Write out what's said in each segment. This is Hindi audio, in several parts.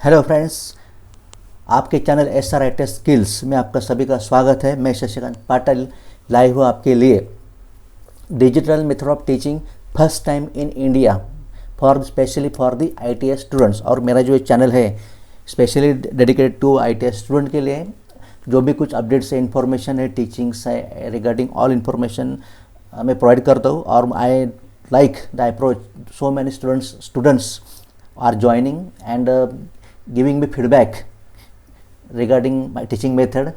हेलो फ्रेंड्स, आपके channel S R I T skills में आपका सभी का स्वागत है। मैं शशिकांत पाटिल लाइव हूँ आपके लिए digital method of teaching first time in India for specially for the ITS students. और मेरा जो चैनल है specially dedicated to ITS student के लिए, जो भी कुछ अपडेट्स है, इन्फॉर्मेशन है, टीचिंग्स है, रिगार्डिंग ऑल इन्फॉर्मेशन मैं प्रोवाइड करता हूँ। और I like the approach so many students are joining and giving me feedback regarding my teaching method.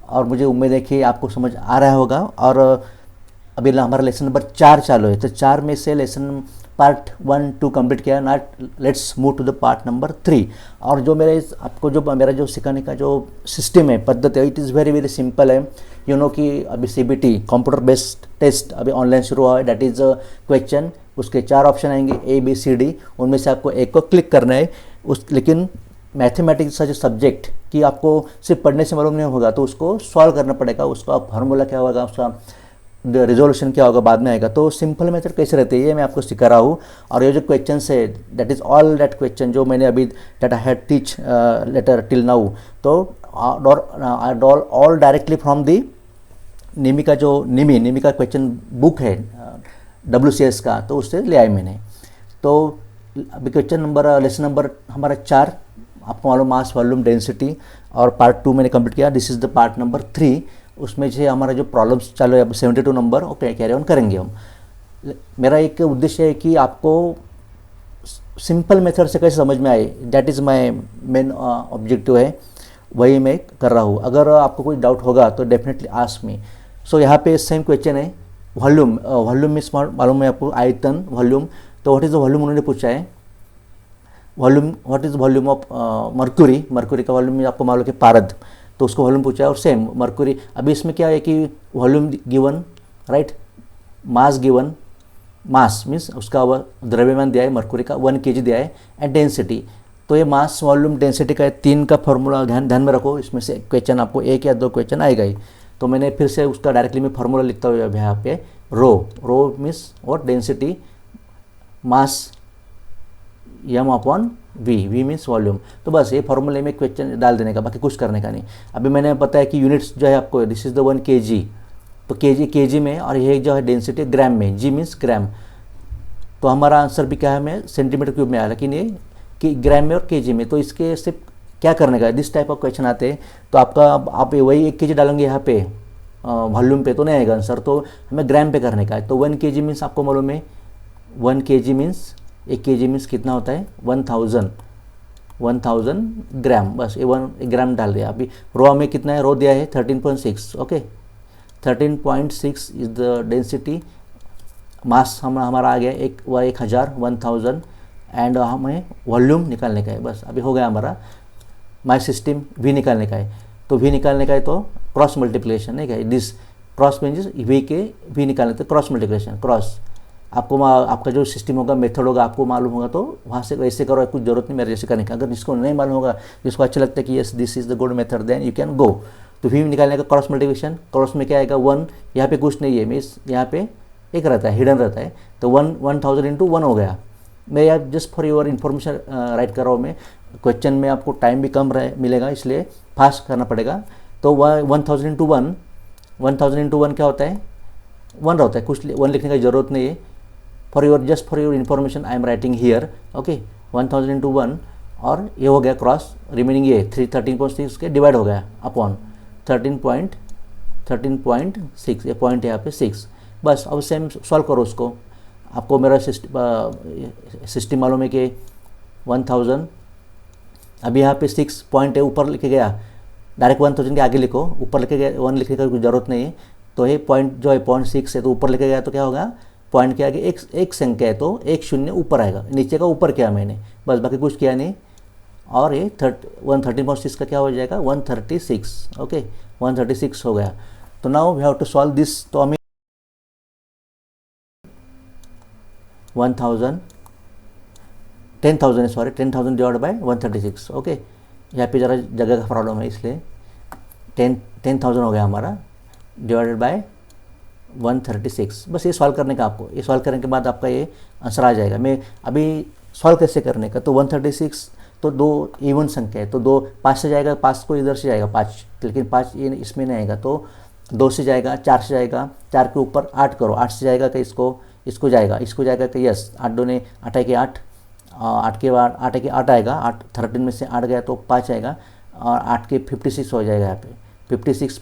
और मुझे उम्मीद है कि आपको समझ आ रहा होगा। और अभी हमारा लेसन नंबर 4 चालू है, तो 4 में से लेसन पार्ट 1 2 कंप्लीट किया। Not let's move to the part number 3। और जो मेरा जो सिखाने का जो सिस्टम है, पद्धति है, it is very very simple है। यू नो कि अभी CBT कंप्यूटर बेस्ड टेस्ट अभी ऑनलाइन शुरू हुआ है। दैट इज़ क्वेश्चन, उसके 4 ऑप्शन आएंगे ABCD, उनमें से आपको एक को क्लिक करना है। लेकिन मैथमेटिक्स का जो सब्जेक्ट कि आपको सिर्फ पढ़ने से मालूम नहीं होगा, तो उसको सॉल्व करना पड़ेगा। उसका फार्मूला क्या होगा, उसका रिजोल्यूशन क्या होगा, बाद में आएगा। तो सिंपल मेथड कैसे रहती है ये मैं आपको सिखा रहा हूँ। और ये जो क्वेश्चन है, that is all that question जो मैंने अभी that I had teach later till now, तो ऑल डायरेक्टली फ्रॉम दी निमी का जो निमी का क्वेश्चन बुक है WCS का, तो उससे ले आए मैंने। तो अभी क्वेश्चन नंबर लेसन नंबर हमारा 4, आपको मालूम मास वॉल्यूम डेंसिटी, और पार्ट 2 मैंने कंप्लीट किया। This is the part number 3। उसमें जो हमारा जो प्रॉब्लम्स चालू है, अब 72 नंबर ओके कैरी ऑन करेंगे हम। मेरा एक उद्देश्य है कि आपको सिंपल मेथड से कैसे समझ में आए, that is my main objective है, वही मैं कर रहा हूँ। अगर आपको कोई डाउट होगा तो डेफिनेटली आस्क मी। सो यहाँ पे सेम क्वेश्चन है, वॉल्यूम मीन्स मालूम है आपको, आयतन वॉल्यूम। तो व्हाट इज़ द वॉल्यूम उन्होंने पूछा है। What is volume of Mercury का वॉल्यूम आपको मालूम है पारद, तो उसको वॉल्यूम पूछा है। और सेम मरकुरी, अभी इसमें क्या है कि volume given, right, mass given, mass means उसका द्रव्यमान दिया है मरकुरी का 1 kg दिया है, एंड डेंसिटी। तो ये मास वॉल्यूम डेंसिटी का 3 का फॉर्मूला ध्यान में रखो। इसमें से क्वेश्चन आपको 1 या 2 क्वेश्चन आएगा ही। तो मैंने फिर से उसका डायरेक्टली मैं फॉर्मूला लिखता हूँ अब यहाँ पे। रो मीन्स और डेंसिटी, मास m/v, v मीन्स वॉल्यूम। तो बस ये फॉर्मूले में क्वेश्चन डाल देने का, बाकी कुछ करने का नहीं। अभी मैंने बताया कि यूनिट्स जो है आपको, दिस इज़ द 1 kg, तो kg में, और ये जो है डेंसिटी ग्राम में, g मीन्स ग्राम। तो हमारा आंसर भी क्या है, हमें सेंटीमीटर क्यूब में आया, लेकिन ये कि ग्राम में और kg में। तो इसके सिर्फ क्या करने का है, दिस टाइप ऑफ क्वेश्चन आते हैं। तो आप वही 1 kg डालेंगे यहाँ पे वॉल्यूम पे, तो नहीं आएगा आंसर। तो हमें ग्राम पे करने का है। तो 1 kg मीन्स आपको मालूम है, 1 kg मीन्स 1 kg मीन्स कितना होता है, 1000 ग्राम। बस ये 1 ग्राम डाल दिया। अभी रो में कितना है, रो दिया है 13.6, ओके 13.6 इज द डेंसिटी। मास हमारा आ गया 1000 एंड हमें वॉल्यूम निकालने का है। बस अभी हो गया हमारा माई सिस्टम। V निकालने का है, तो V निकालने का है तो क्रॉस मल्टीप्लिकेशन नहीं क्या, दिस क्रॉस मीन्स V निकालने, तो क्रॉस मल्टीप्लिकेशन, क्रॉस आपका जो सिस्टम होगा, मेथड होगा, आपको मालूम होगा, तो वहाँ से वैसे करो, कुछ जरूरत नहीं मेरे जैसे करने का। अगर जिसको नहीं मालूम होगा, जिसको अच्छा लगता है कि yes this is the good method, then you can go. तो V निकालने का क्रॉस मल्टीप्लिकेशन, क्रॉस में क्या आएगा 1, यहाँ पे कुछ नहीं है, मीन्स यहाँ पे एक रहता है, हिडन रहता है। तो 1000 इंटू 1 हो गया। मैं यार just for your information right कर रहा हूँ मैं। क्वेश्चन में आपको टाइम भी कम मिलेगा, इसलिए फास्ट करना पड़ेगा। तो 1000 इंटू 1 क्या होता है, 1 रहता है, कुछ 1 लिखने की ज़रूरत नहीं है। Just for your information I am writing here, okay 1000 into 1, और ये हो गया क्रॉस, रिमेनिंग ये 13.6 के डिवाइड हो गया अपॉन 13.6, ये पॉइंट है यहाँ पे 6। बस अब सेम सॉल्व करो उसको। आपको मेरा सिस्टम मालूम है कि 1000, अभी यहाँ पे 6 पॉइंट है, ऊपर लिखे गया, डायरेक्ट 1000 के आगे लिखो, ऊपर लिखे गया 1 लिखने का कोई ज़रूरत नहीं है। तो ये पॉइंट जो है 0.6 है, तो ऊपर लिखे गया, तो क्या होगा, पॉइंट के आगे एक संख्या है, तो 1 शून्य ऊपर आएगा, नीचे का ऊपर किया मैंने, बस बाकी कुछ किया नहीं। और ये 13.6 का क्या हो जाएगा, 136, ओके 136 हो गया। तो now we have to solve this. तो हमें 10,000 डिवाइड बाय 136, ओके यहाँ पे ज़रा जगह का प्रॉब्लम है, इसलिए 10,000 हो गया हमारा, डिवाइडेड बाय 136। बस ये सॉल्व करने का आपको, ये सॉल्व करने के बाद आपका ये आंसर आ जाएगा। मैं अभी सॉल्व कैसे करने का, तो 136 तो दो इवन संख्या है, तो दो 5 से जाएगा, 5 को इधर से जाएगा 5, लेकिन 5 ये इसमें नहीं आएगा, तो 2 से जाएगा, 4 से जाएगा, 4 के ऊपर 8 करो, 8 से जाएगा कि इसको जाएगा, कि यस 8 दूने 8 है कि 8, 8 के बाद 8 है कि 8 आएगा, 8 13 में से 8 गया तो 5 आएगा, और 8 के 56 हो जाएगा यहाँ पे 56,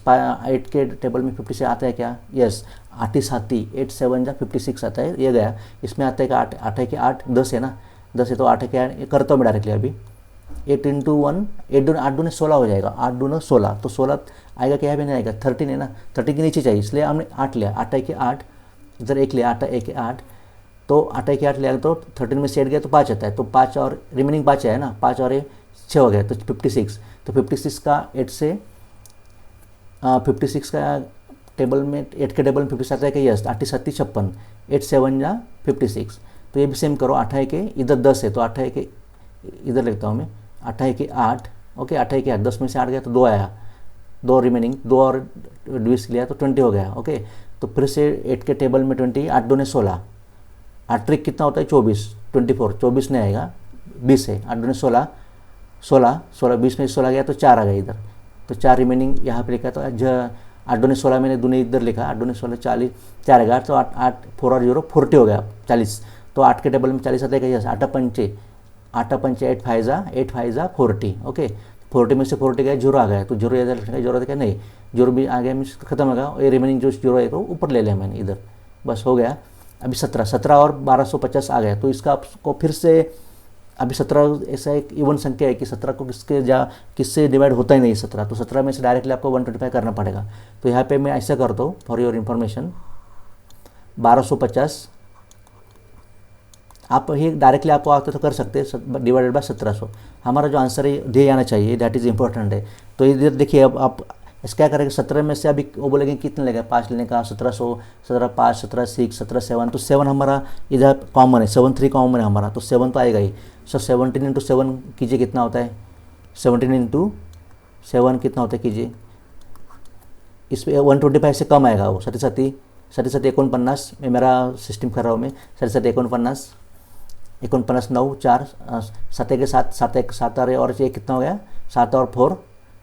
8 के टेबल में 56 आता है क्या, यस 8 ही 7 ही 8 7 जा 56 आता है, ये गया। इसमें आता है कि 8 है कि 8 10 है ना, 10 है तो 8 है कि 8, करता हूँ मैं डायरेक्टली अभी 8 इंटू 1, 8 दूने 16 हो जाएगा, 8 दूने 16, तो 16 आएगा क्या, भी नहीं आएगा, 13 है ना, 13 के नीचे चाहिए, इसलिए हमने 8 लिया, 8 है कि 8, इधर 1 लिया, 8 है कि 8, तो 8 है कि 8 लिया तो 13 में से 8 गया तो 5 आता है, तो 5 और रिमेनिंग 5 है ना, 5 और 6 हो गया तो 56, तो 56 का 8 से 56 का टेबल में 8 के टेबल में 56 आता है कि यस 8 7 56, 8 7 जा 56, तो ये भी सेम करो, 8 है कि इधर 10 है तो 8 है कि इधर लिखता हूँ मैं, 8 है कि 8, ओके 8 है कि 8, 10 में से 8 गया तो 2 आया, 2 रिमेनिंग 2 और 20 लिया तो 20 हो गया, ओके। तो फिर से 8 के टेबल में 20, 8 दूने 16, 8 ट्रिक कितना होता है 24, 24, 24 नहीं आएगा 20 है, 8 दूने 16, 16, 20 में 16 गया तो 4 आ गया इधर, तो 4 रिमेनिंग यहाँ पे लिखा, तो 8 दूने 16 मैंने दूने इधर लिखा, 8 दूने 16 40, 4 आएगा, तो 8 4 और 0 40 हो गया 40, तो 8 के टेबल में 40 आता है कि 8 पंचे 8 5 जा 40, ओके 40 में से 40 गया, 0 आ गया, तो 0 इधर लिखने की जरूरत है क्या, नहीं 0 भी आ गया, मीन्स खत्म हो गया, ये रिमेनिंग जो 0 है तो ऊपर ले लिया मैंने इधर, बस हो गया। अभी 17 और 1250 आ गया, तो इसका आपको फिर से अभी 17 ऐसा एक इवन संख्या है कि 17 को किससे डिवाइड होता ही नहीं 17, तो 17 में से डायरेक्टली आपको 125 करना पड़ेगा, तो यहाँ पे मैं ऐसा करता हूँ फॉर योर इन्फॉर्मेशन, 1250 आप ही डायरेक्टली आपको आते तो कर सकते हैं डिवाइडेड बाय 1700, हमारा जो आंसर है दे आना चाहिए, दैट इज़ इंपॉर्टेंट है। तो इधर देखिए अब आप इस क्या करेंगे, 17 में से अभी वो बोलेंगे कितने लगेगा 5 लेने का, 1700, 17 5, 17 6, 17 7, तो 7 हमारा इधर कॉमन है, 7 3 कॉमन है हमारा, तो 7 तो आएगा ही। सो 17 इंटू 7 कीजिए कितना होता है, 17 इंटू 7 कितना होता है कीजिए, इस पर 125 से कम आएगा वो, 37 49 में मेरा सिस्टम कर रहा हूँ मैं, 37 49 9 4 7 के 7 7 1 7 और ये कितना हो गया, 7 और 4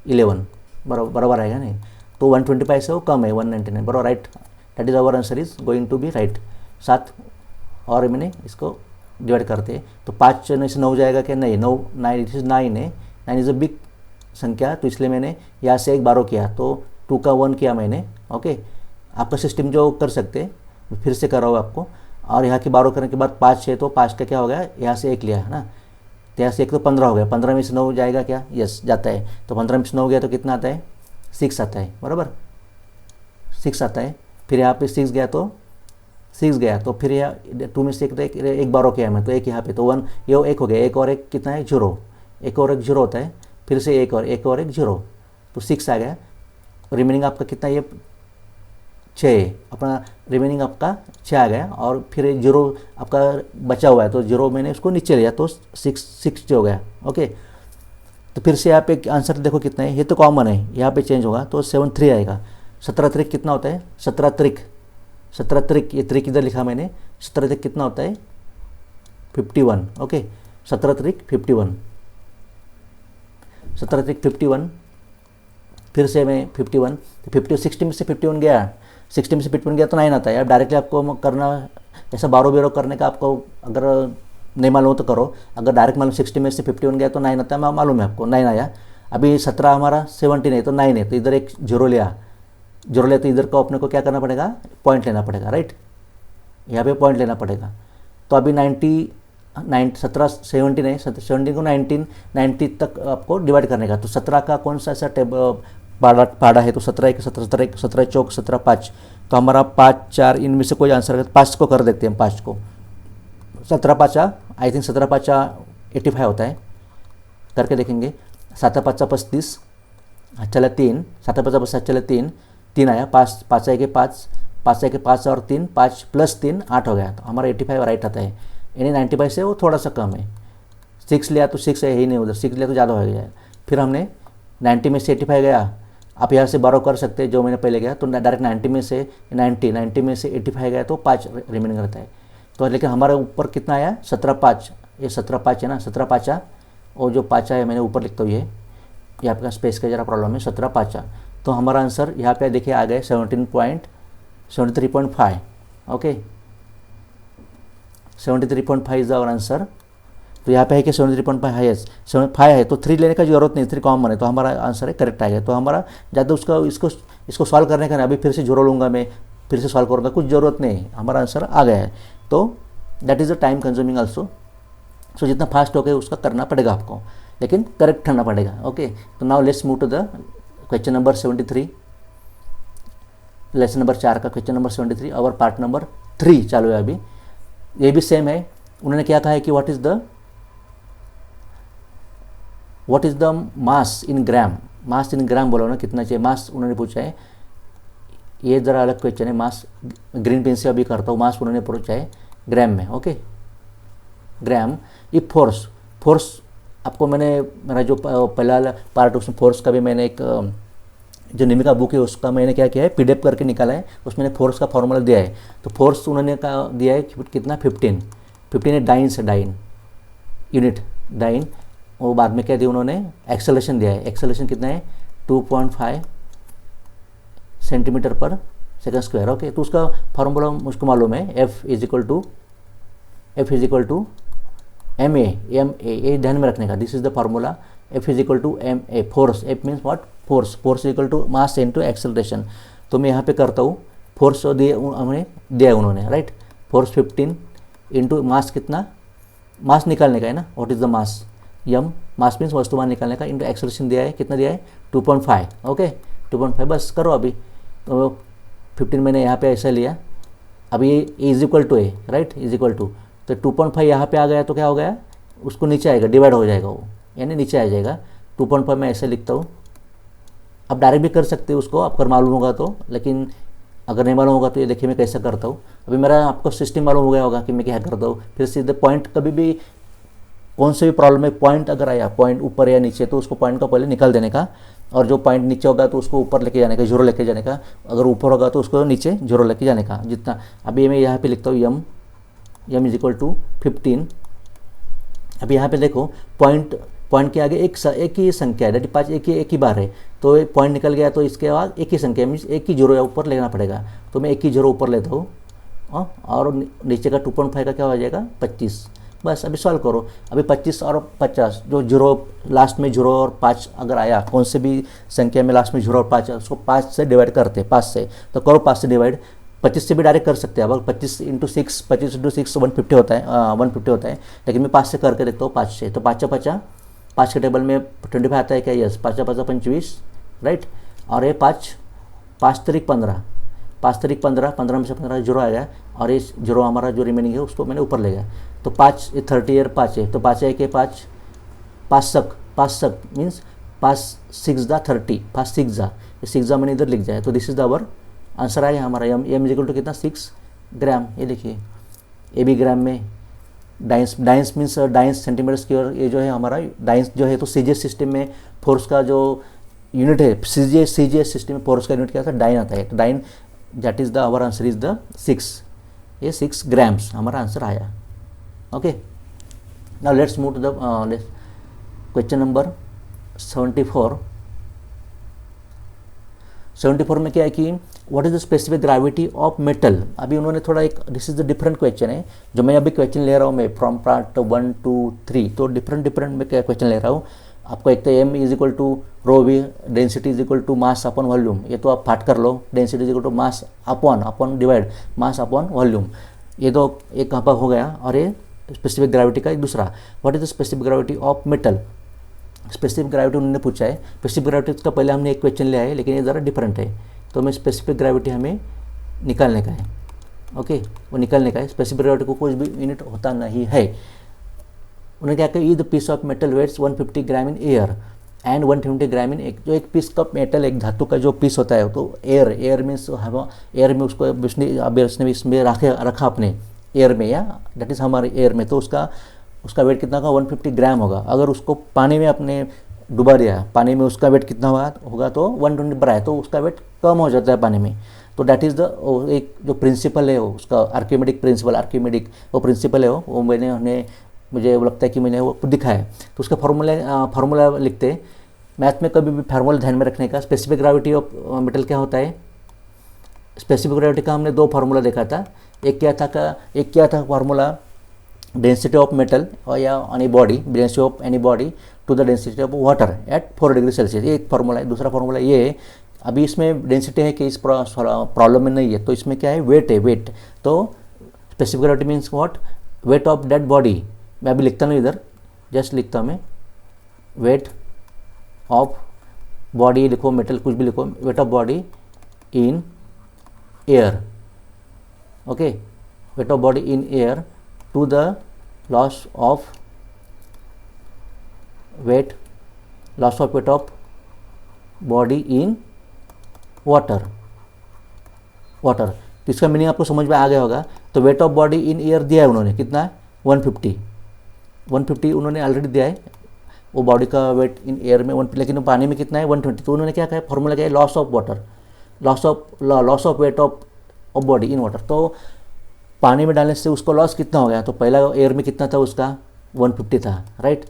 11 बराबर आएगा नहीं, तो 125 से वो कम है 199 बराबर, right, that is our answer is going to be right. 7 और मैंने इसको डिवाइड करते हैं तो 5 से 9 जाएगा क्या, नहीं 9 इट इज 9 है, 9 इज़ अ बिग संख्या, तो इसलिए मैंने यहाँ से एक बारो किया, तो 2 का 1 किया मैंने, ओके। आपका सिस्टम जो कर सकते हैं फिर से कर रहा हूँ आपको, और यहाँ की बारो करने के बाद 5 है तो 5 का क्या हो गया, यहाँ से 1 लिया है ना, तो यहाँ से 1 तो 15 हो गया, 15 में से 9 जाएगा क्या, यस जाता है, तो 15 में से 9 गया तो कितना आता है 6 आता है, बराबर 6 आता है। फिर यहाँ पे 6 गया तो 6 गया, तो फिर यहाँ 2 में से एक बारो किया मैं, तो 1 यहाँ पे, तो 1 ये 1 हो गया, 1 और 1 कितना है 0, 1 और 1 0 होता है, फिर से 1 और 1 0, तो 6 आ गया। रिमेनिंग आपका कितना, ये 6 अपना रिमेनिंग आपका 6 आ गया, और फिर 0 आपका बचा हुआ है, तो 0 मैंने उसको नीचे लिया तो 6 हो गया, ओके। तो फिर से यहाँ पे आंसर देखो कितना है, ये तो कॉमन है, यहाँ पे चेंज होगा तो 7 3 आएगा। 17 त्रिक कितना होता है, 17 त्रिक ये त्रिक इधर लिखा मैंने, 17 त्रिक कितना होता है 51, ओके 17 त्रिक 51, 17 त्रिक 51, फिर से मैं 51, 60 में से 51 गया, 60 में से 51 गया तो 9 आता है। अब डायरेक्टली आपको करना ऐसा बारो बेरो करने का, आपको अगर नहीं मालूम हो तो करो, अगर डायरेक्ट मालूम 60 में से 51 गया तो 9 आता है, मालूम है आपको 9 आया। अभी 17 हमारा 17 है तो 9 है, तो इधर एक 0 लिया, 0 लिया तो इधर को अपने को क्या करना पड़ेगा, पॉइंट लेना पड़ेगा, राइट, यहाँ पे पॉइंट लेना पड़ेगा। तो अभी 17 है, 17 को 90 तक आपको डिवाइड करने का, तो 17 का कौन सा ऐसा पाड़ा है, तो 17 चौक 17 5, तो हमारा 5 4 इनमें से कोई आंसर है, 5 को कर देते हैं, 5 को 17 5 आई थिंक 17 5 85 होता है, करके देखेंगे। 7 5 35 चले 3, 7 5 5 चले 3 आया, 5 5 के 5 और 3 5 प्लस 3 8 हो गया, तो हमारा 85 राइट आता है। यानी 95 से वो थोड़ा सा कम है, 6 लिया तो 6 है ही नहीं, उधर 6 लिया तो ज़्यादा हो गया। फिर हमने 90 में से 85 गया, आप यहाँ से बारो कर सकते हैं जो मैंने पहले गया, तो डायरेक्ट 90 में से 90 में से 85 गया तो 5 रिमेनिंग रहता है। तो लेकिन हमारे ऊपर कितना आया 17 5, ये 17 5 है ना, 17 5 और जो पाँचा है मैंने ऊपर लिखता हूँ ये आपका स्पेस का ज़रा प्रॉब्लम है, 17 पाँचा। तो हमारा आंसर यहाँ पे देखिए आ गए 73.5। Okay, 73.5 is our answer. तो यहाँ पे है कि 73.5 है, 75 है, तो 3 लेने का जरूरत नहीं, 3 कॉमन है, तो हमारा आंसर है करेक्ट आएगा। तो हमारा ज़्यादा उसका इसको सॉल्व करने का नहीं, अभी फिर से जोड़ो लूँगा मैं, फिर से सॉल्व करूँगा, कुछ ज़रूरत नहीं, हमारा आंसर आ गया है। तो that is the time consuming also. So जितना फास्ट हो गया उसका करना पड़ेगा आपको, लेकिन करेक्ट करना पड़ेगा। ओके, तो now let's move to the question number 73, lesson number 4 का क्वेश्चन नंबर 73 और पार्ट नंबर 3 चालू है अभी। ये भी सेम है, उन्होंने क्या कहा है कि व्हाट इज़ द मास इन ग्राम। मास इन ग्राम बोलो ना, कितना चाहिए मास उन्होंने पूछा है। ये ज़रा अलग क्वेश्चन है, मास ग्रीन पेन से अभी करता हूँ, मास उन्होंने पूछा है ग्राम में। ओके, ग्राम। ये फोर्स आपको मैंने मेरा जो पहला पार्ट उसमें फोर्स का भी मैंने एक जो निमिका बुक है उसका मैंने क्या किया है पीडीएफ करके निकाला है, उसमें मैंने फोर्स का फॉर्मूला दिया है। तो फोर्स उन्होंने दिया है कितना 15 है, डाइन से डाइन यूनिट डाइन। और बाद में क्या दिया उन्होंने एक्सेलरेशन दिया है, एक्सेलरेशन कितना है 2.5 सेंटीमीटर पर सेकंड स्क्वायर। ओके, तो उसका फॉर्मूला मुझको मालूम है, F is equal to ma, ये ध्यान में रखने का, this is the formula. F is equal to ma, force, F means what, force is equal to mass into acceleration. तो मैं यहाँ पे करता हूँ, फोर्स हमें दिया है उन्होंने, राइट। फोर्स 15 इंटू मास, कितना मास निकालने का है ना, व्हाट इज द मास, यम, मास मीन्स वस्तुमान निकालने का, इंटू एक्सेलरेशन दिया है, कितना दिया है 2.5। ओके, 2.5 बस करो अभी। तो 15 मैंने यहाँ पे ऐसा लिया, अभी ये इज इक्वल टू है, राइट, इज इक्वल टू, तो 2.5 यहाँ पे आ गया तो क्या हो गया, उसको नीचे आएगा, डिवाइड हो जाएगा वो, यानी नीचे आ जाएगा। 2.5 मैं ऐसे लिखता हूँ, आप डायरेक्ट भी कर सकते हो उसको, आपको मालूम होगा तो, लेकिन अगर नहीं मालूम होगा तो ये देखिए मैं कैसे करता हूँ। अभी मेरा आपको सिस्टम मालूम हो गया होगा कि मैं क्या करता हूँ। फिर सीधे पॉइंट, कभी भी कौन से भी प्रॉब्लम में पॉइंट अगर आया, पॉइंट ऊपर या नीचे, तो उसको पॉइंट का पहले निकाल देने का, और जो पॉइंट नीचे होगा तो उसको ऊपर लेके जाने का, जीरो लेके जाने का, अगर ऊपर होगा तो उसको नीचे जीरो लेके जाने का, जितना। अभी मैं यहाँ पे लिखता हूँ यम इज इक्वल टू 15। अभी यहाँ पे देखो पॉइंट के आगे एक ही संख्या है, 5 एक ही बार है, तो पॉइंट निकल गया, तो इसके बाद एक ही संख्या मीन्स एक ही जीरो ऊपर लेना पड़ेगा। तो मैं एक ही जीरो ऊपर लेता हूँ, और नीचे का 2.5 का क्या हो जाएगा 25। बस अभी सॉल्व करो। अभी 25 और 50, जो जीरो लास्ट में जीरो और 5 अगर आया, कौन से भी संख्या में लास्ट में जीरो और 5 है, उसको 5 से डिवाइड करते हैं, 5 से, तो करो 5 से डिवाइड। 25 से भी डायरेक्ट कर सकते हैं, अब 25 इंटू 6 150 होता है, 150 होता है, लेकिन मैं 5 से करके देखता हूँ, 5 से। तो 5 के टेबल में 25 आता है क्या, यस, 5 5 25, राइट। और ये 5 तारीख 15, 15 में से 15 जीरो आएगा, और ये जीरो हमारा जो रिमेनिंग है उसको मैंने ऊपर ले गया। तो 5 30 ईयर 5 है, तो 5 है कि 5 सक मीन्स 5 6 दा 30, 5 6 जा मैंने इधर लिख जाए, तो this is the our answer आएगा हमारा। एम इज इक्वल टू कितना 6 ग्राम। ये देखिए ये भी ग्राम में, dice means dice centimetre square, ये जो है हमारा डाइंस जो है, तो सीजीएस सिस्टम में फोर्स का जो यूनिट है, सीजीएस सिस्टम में फोर्स का यूनिट क्या था, डाइन आता है। तो dyne, that is the our answer is the 6, ये 6 ग्राम्स हमारा आंसर आया। Okay, now let's move to the question number 74 में क्या है कि what is the specific gravity of metal. अभी उन्होंने थोड़ा एक, this is the different question है, जो मैं अभी क्वेश्चन ले रहा हूँ मैं फ्रॉम पार्ट 1 2 3, तो डिफरेंट में क्या क्वेश्चन ले रहा हूँ आपको। एक तो M is equal to rho V, density is equal to mass upon volume, ये तो आप पाठ कर लो, density is equal to mass upon divide mass upon volume, ये तो एक यहाँ पर हो गया। और ये स्पेसिफिक ग्रेविटी का एक दूसरा, what is the specific gravity of metal. Specific gravity उन्होंने पूछा है, स्पेसिफिक ग्रेविटी का पहले हमने एक क्वेश्चन लिया है, लेकिन ये ज़रा डिफरेंट है, तो हमें स्पेसिफिक ग्रेविटी हमें निकालने का है। ओके, वो निकालने का है, स्पेसिफिक ग्रेविटी को कुछ भी यूनिट होता नहीं है। उन्होंने क्या कहा, the piece of metal weighs 150 gram in air and 120 gram in, एक जो एक पीस का मेटल, एक धातु का जो पीस होता है, तो एयर मीन्स हवा, एयर में उसको उसने इसमें रखा अपने एयर में, या दैट इज़ हमारे एयर में, तो उसका वेट कितना होगा 150 ग्राम होगा। अगर उसको पानी में अपने डुबा दिया, पानी में उसका वेट कितना होगा तो 120 पर आए, तो उसका वेट कम हो जाता है पानी में। तो दैट इज़ द एक जो प्रिंसिपल है, वो उसका आर्किमेडिक प्रिंसिपल, वो प्रिंसिपल है, वो मैंने मुझे वो लगता है कि मैंने वो दिखा है। तो उसका फार्मूला लिखते हैं। मैथ में कभी भी फार्मूला ध्यान में रखने का। स्पेसिफिक ग्रेविटी ऑफ मेटल क्या होता है? स्पेसिफिक ग्रेविटी का हमने 2 फार्मूला देखा था। एक क्या था फार्मूला? डेंसिटी ऑफ मेटल और या any body, density of any body to the density of water at 4 degree Celsius, ये एक फार्मूला है। दूसरा फार्मूला ये है, अभी इसमें डेंसिटी है कि इस प्रॉब्लम में नहीं है, तो इसमें क्या है? वेट है, वेट। तो specific gravity means what? Weight of dead body. मैं अभी लिखता नहीं इधर, जस्ट लिखता हूँ मैं, वेट ऑफ बॉडी लिखो, मेटल कुछ भी लिखो, weight of body in air, okay, weight of body in air to the loss of weight of body in water। तो इसका मीनिंग आपको समझ में आ गया होगा। तो weight of body in air दिया है उन्होंने, कितना है? 150 उन्होंने ऑलरेडी दिया है, वो बॉडी का वेट इन एयर में 150, लेकिन पानी में कितना है? 120। तो उन्होंने क्या कहा? फॉर्मूला क्या है? Loss of water, loss of weight of body in water. तो पानी में डालने से उसको लॉस कितना हो गया? तो पहला एयर में कितना था उसका? 150 था, राइट।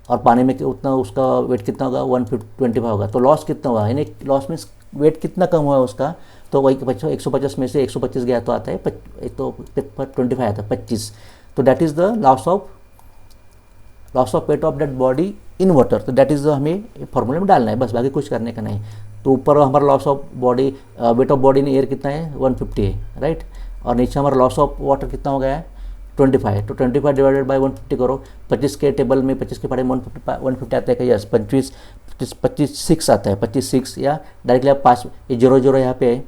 और पानी में उतना उसका वेट कितना होगा? 125 होगा। तो लॉस कितना हुआ? यानी लॉस मीन्स वेट कितना कम हुआ उसका? तो वही 150 में से 125 गया तो आता है एक तो 25 आता है 25। तो that is the loss of weight of dead body in water. तो दैट इज़ हमें फॉर्मूले में डालना है, बस बाकी कुछ करने का नहीं। तो ऊपर हमारा loss of body, weight of body in air कितना है? 150 है, राइट। और नीचे हमारा लॉस ऑफ वाटर कितना हो गया है? 25। तो 25 डिवाइडेड बाय 150 करो। 25 के टेबल में 25 के पढ़े 150 आता है क्या? यस, 26 आता है, 25 या डायरेक्टली आप 5, ये 0 यहाँ पे है,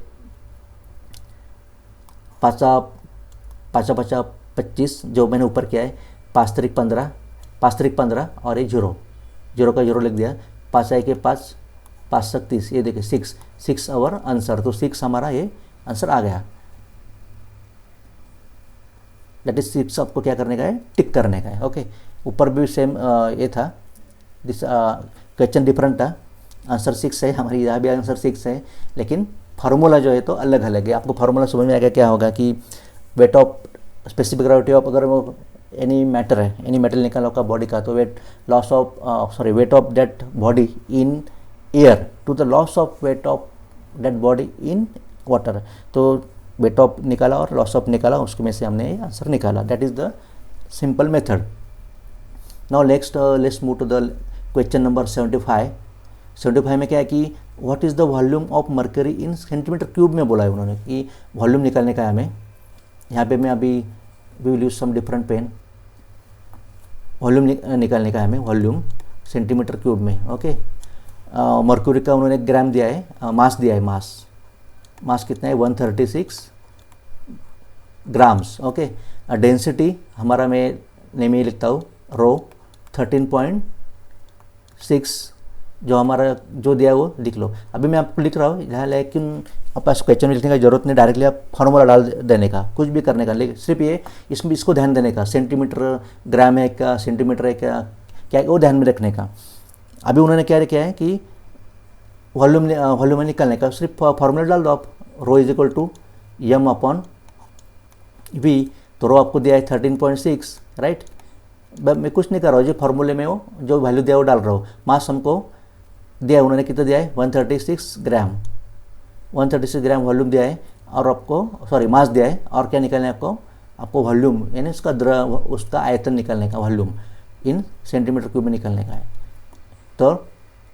25 जो मैंने ऊपर किया है, 5 तारीख 15 और ये 0 का 0 लिख दिया। 5 के 5 30, ये देखिए 6 आवर आंसर। तो 6 हमारा ये आंसर आ गया। दैट इज 6 आपको क्या करने का है? टिक करने का है, ओके। ऊपर भी सेम ये था, क्वेश्चन डिफरेंट था, आंसर 6 है, हमारी यहाँ भी आंसर 6 है, लेकिन फार्मूला जो है तो अलग अलग है। आपको फार्मूला समझ में आ गया क्या होगा कि weight of specific gravity of, अगर वो एनी मेटल निकाला होगा बॉडी का, तो weight of that body in air to the loss of weight of that body in water. तो वेट ऑफ निकाला और लॉस ऑफ निकाला, उसके में से हमने आंसर निकाला। That is the simple method. Now next let's move to the question number 75 में क्या है कि what is the volume of mercury in centimetre cube में बोला है उन्होंने कि वॉल्यूम निकालने का है हमें। यहाँ पे मैं अभी we will use some different pen. Volume निकालने का है हमें, वॉल्यूम सेंटीमीटर क्यूब में, ओके। मर्क्यूरी का उन्होंने ग्राम दिया है, मास दिया है, मास कितना है? 136 ग्राम्स, ओके। डेंसिटी हमारा मैं नेम ही लिखता हूँ, रो 13.6 जो हमारा जो दिया है वो लिख लो। अभी मैं आपको लिख रहा हूँ यहाँ, लेकिन आप पास क्वेश्चन में लिखने की जरूरत नहीं, डायरेक्टली आप फार्मूला डाल देने का, कुछ भी करने का, लेकिन सिर्फ ये इसको ध्यान देने का, सेंटीमीटर ग्राम है क्या, सेंटीमीटर है क्या वो ध्यान में रखने का। अभी उन्होंने क्या किया है कि वॉल्यूम में निकालने का, सिर्फ फार्मूला डाल दो आप, rho is equal to M upon V. तो रो आपको दिया है 13.6, राइट। मैं कुछ नहीं कर रहा हूँ, जो फार्मूले में वो जो वैल्यू दिया वो डाल रहा हूँ। मास हमको दिया है उन्होंने, कितना दिया है? 136 ग्राम, 136 ग्राम वॉल्यूम दिया है, और आपको मास दिया है, और क्या निकालना है आपको वॉल्यूम, यानी उसका आयतन निकालने का, वॉल्यूम इन सेंटीमीटर क्यूब में निकालने का है। तो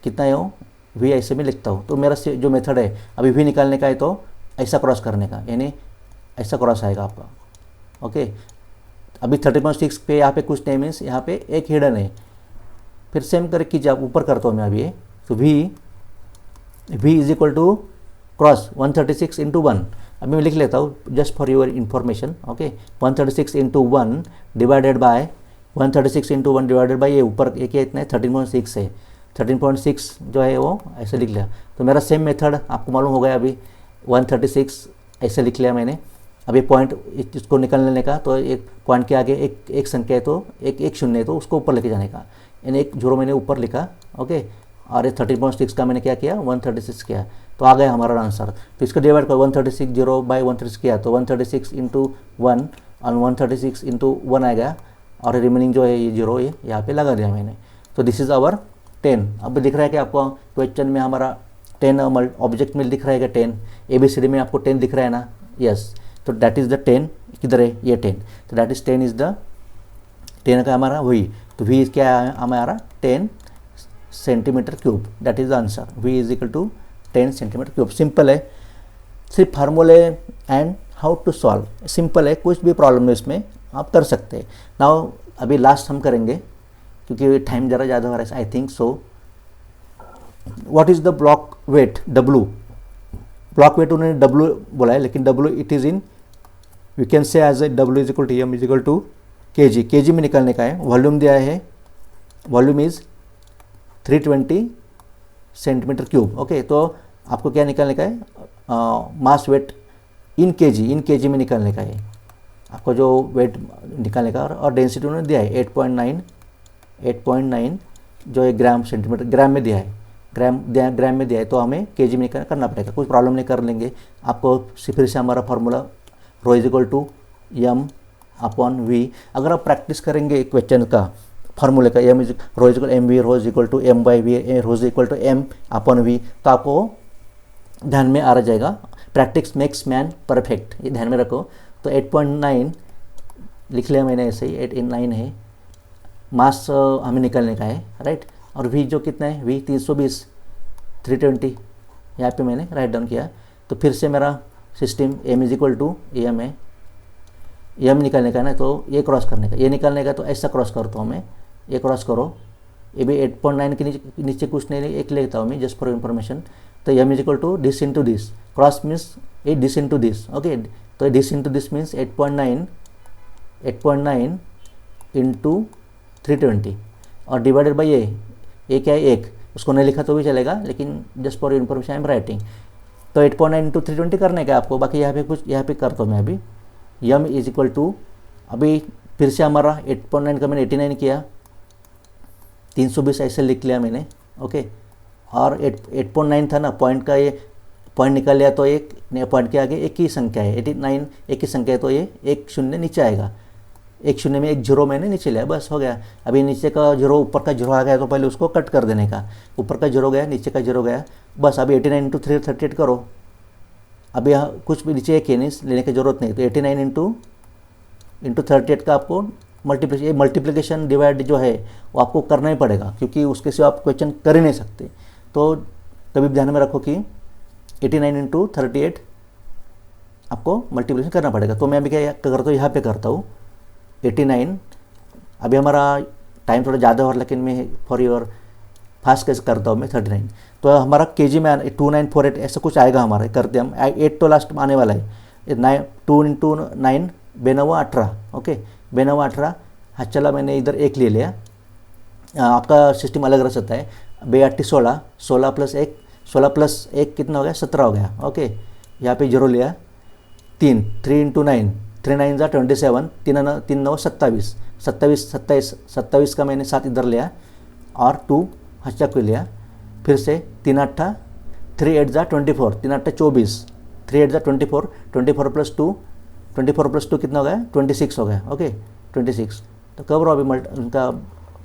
कितना है वो? वी ऐसे में लिखता हूँ। तो मेरा जो मेथड है अभी वी निकालने का है, तो ऐसा क्रॉस करने का, यानी ऐसा क्रॉस आएगा आपका, ओके। अभी 30.6 पे यहाँ पे कुछ नहीं, मीन्स यहाँ पे एक हिडन है। फिर सेम करके कीजिए, आप ऊपर करता हूँ मैं अभी ये। तो V is equal to cross 136 into 1। अभी मैं लिख लेता हूँ just for your information, okay. 136 into 1 divided by 136 into 1 divided by ये ऊपर एक इतना है 13.6 है, 13.6 जो है वो ऐसे लिख लिया। तो मेरा सेम मेथड आपको मालूम हो गया, अभी 136 ऐसे लिख लिया मैंने। अभी पॉइंट इसको निकाल लेने का, तो एक पॉइंट के आगे एक संख्या है, तो एक शून्य है, तो उसको ऊपर लेके जाने का, यानी एक जीरो मैंने ऊपर लिखा, ओके। और ये 13.6 का मैंने क्या किया? 136 किया, तो आ गया हमारा आंसर। तो इसको डिवाइड कर 136 0 बाई 136 किया, तो 136 इंटू 1 और 136 इंटू 1 आएगा और रिमेनिंग जो है ये 0 ये यहाँ पे लगा दिया मैंने। तो दिस इज़ आवर 10। अब दिख रहा है कि आपको क्वेश्चन में हमारा 10 ऑब्जेक्ट में दिख रहा है कि 10 ABCD में आपको 10 दिख रहा है ना, यस। तो दैट इज़ द 10, किधर है ये 10, तो दैट इज़ 10 इज़ द 10 का हमारा वही, तो V क्या है हमारा 10 centimetre cube, that is the answer. V is equal to 10 centimetre cube. Simple है, सिर्फ फार्मूले and how to solve, simple है, कुछ भी प्रॉब्लम है इसमें आप कर सकते हैं। नाउ अभी लास्ट हम करेंगे क्योंकि टाइम ज़रा ज़्यादा हो रहा है I think so. What is the block weight W, block weight उन्होंने W बोला है, लेकिन W it is in, we can say as a W is equal to M is equal to kg में निकालने का है। वॉल्यूम दिया है, volume is 320 centimetre cube. Okay, तो आपको क्या निकालने का है, मास वेट इन केजी में निकालने का है आपको, जो वेट निकालने का। और डेंसिटी उन्होंने दिया है 8.9 जो है ग्राम सेंटीमीटर, ग्राम में दिया है, ग्राम में दिया है, तो हमें केजी में करना पड़ेगा। कुछ प्रॉब्लम नहीं, कर लेंगे। आपको फिर से हमारा formula rho is equal to M upon V। अगर आप प्रैक्टिस करेंगे क्वेश्चन का फार्मूले का, rho is equal MV, rho is equal to M by V, rho is equal to M upon V, तो आपको ध्यान में आ जाएगा। प्रैक्टिस मेक्स मैन परफेक्ट, ये ध्यान में रखो। तो 8.9 लिख लिया मैंने, ऐसे ही 8.9 है मास हमें निकालने का है, राइट। और V जो कितना है, V 320 320 यहाँ पे मैंने राइट डाउन किया। तो फिर से मेरा system M is equal to M है, M निकालने का है ना, तो ये क्रॉस करने का, ये निकालने का, तो ऐसा क्रॉस करता हूँ मैं, ये क्रॉस करो। ये भी 8.9 के नीचे कुछ नहीं, एक लेता हूँ मैं जस्ट फॉर इन्फॉर्मेशन। तो M is equal to this into this, cross means ये दिस इंटू दिस, ओके। तो this into this means 8.9 into 320 और डिवाइडेड बाई ये क्या है, 1, उसको नहीं लिखा तो भी चलेगा, लेकिन just for information I am writing. तो 8.9 इंटू 320 करने का आपको, बाकी यहाँ पे कुछ यहाँ पे करता हूँ मैं अभी। M इज इक्वल टू, अभी फिर से हमारा 8.9 का मैंने 89 किया, 320 ऐसे लिख लिया मैंने, ओके। और 8.9 था ना, पॉइंट का ये पॉइंट निकाल लिया, तो एक पॉइंट के आगे एक ही संख्या है, 89 एक ही संख्या है, तो ये एक शून्य नीचे आएगा, एक शून्य में एक जीरो मैंने नीचे लिया, बस हो गया। अभी नीचे का जीरो ऊपर का जीरो आ गया, तो पहले उसको कट कर देने का, ऊपर का जीरो गया, नीचे का जीरो गया, बस। अभी 89 इंटू 338 करो, अभी यहाँ कुछ भी नीचे एक नहीं लेने की जरूरत नहीं। तो 89 इंटू 38 का आपको मल्टीप्लिकेशन डिवाइड जो है वो आपको करना ही पड़ेगा, क्योंकि उसके सिवा आप क्वेश्चन कर ही नहीं सकते। तो कभी ध्यान में रखो कि 89 इंटू 38 आपको मल्टीप्लिकेशन करना पड़ेगा। तो मैं अभी क्या करता हूँ, यहाँ पे करता हूँ 89। अभी हमारा टाइम थोड़ा ज़्यादा हो रहा है, लेकिन मैं फॉर योर फास्ट कैसे करता हूँ मैं 39। तो हमारा केजी में 2948 ऐसा कुछ आएगा हमारा, करते हम 8 तो लास्ट में आने वाला है। 2 इंटू 9 92 18, ओके, 92 18। हाँ चला, मैंने इधर एक ले लिया, आपका सिस्टम अलग रह सकता है। 82 16, 16 प्लस 1, 16 प्लस 1 कितना हो गया, 17 हो गया, ओके। यहाँ पे जीरो लिया, 3 इंटू 9, 3 9 जा 27, 3 9 27, 27 का मैंने 7 इधर लिया, और 2 हच्चा को लिया। फिर से 3 8 3 8 जा 24, 3 8 24, 3 8 जा 24, 24 प्लस 2 कितना हो गया, 26 हो गया, ओके 26। तो कब रहो अभी उनका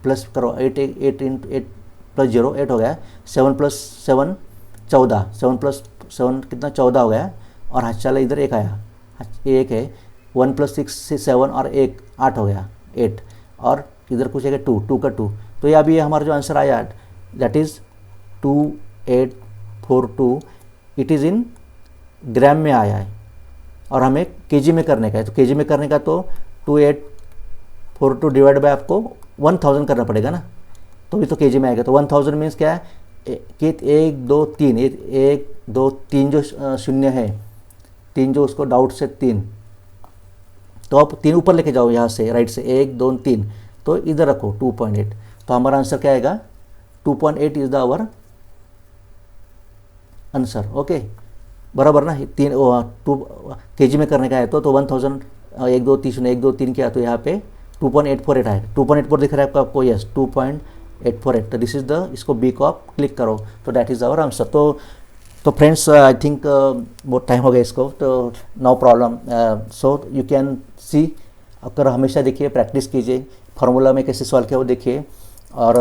प्लस करो, 8 प्लस 0 8 हो गया, 7 प्लस 7 14, 7 प्लस 7 कितना 14 हो गया, और हाथ चला इधर एक आया, एक है, 1 प्लस 6 7 और 1 8 हो गया 8, और इधर कुछ है 2 का 2। तो ये अभी हमारा जो आंसर आया that is 2842, it is in gram में आया है, और हमें केजी में करने का है। तो केजी में करने का तो 2842 डिवाइड बाय आपको 1000 करना पड़ेगा ना, तो भी तो केजी में आएगा। तो 1000 मीन्स क्या है कि 1 2 3, 1 2 3 जो शून्य है, 3 जो उसको डाउट से 3, तो आप 3 ऊपर लेके जाओ यहाँ से राइट से, 1 2 3, तो इधर रखो 2.8। तो हमारा आंसर क्या आएगा, 2.8 is the our answer, okay बराबर ना। 2 केजी में करने का है तो 1000 1 2 3 1 2 3 किया, तो यहाँ पे 2.848 आए, 2.84 दिख रहा है आपको, यस 2.848। तो दिस इज द, इसको बी को आप क्लिक करो, तो दैट इज़ आवर आंसर। तो फ्रेंड्स आई थिंक बहुत टाइम हो गया इसको, तो no problem. So you can see, अगर हमेशा देखिए प्रैक्टिस कीजिए, फार्मूला में कैसे सॉल्व किया वो देखिए। और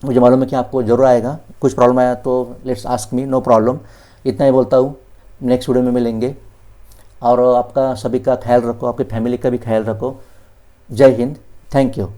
मुझे मालूम है कि आपको ज़रूर आएगा, कुछ प्रॉब्लम आया तो let's ask me, no problem. इतना ही बोलता हूँ, नेक्स्ट वीडियो में मिलेंगे। और आपका सभी का ख्याल रखो, आपकी फैमिली का भी ख्याल रखो। जय हिंद, थैंक यू।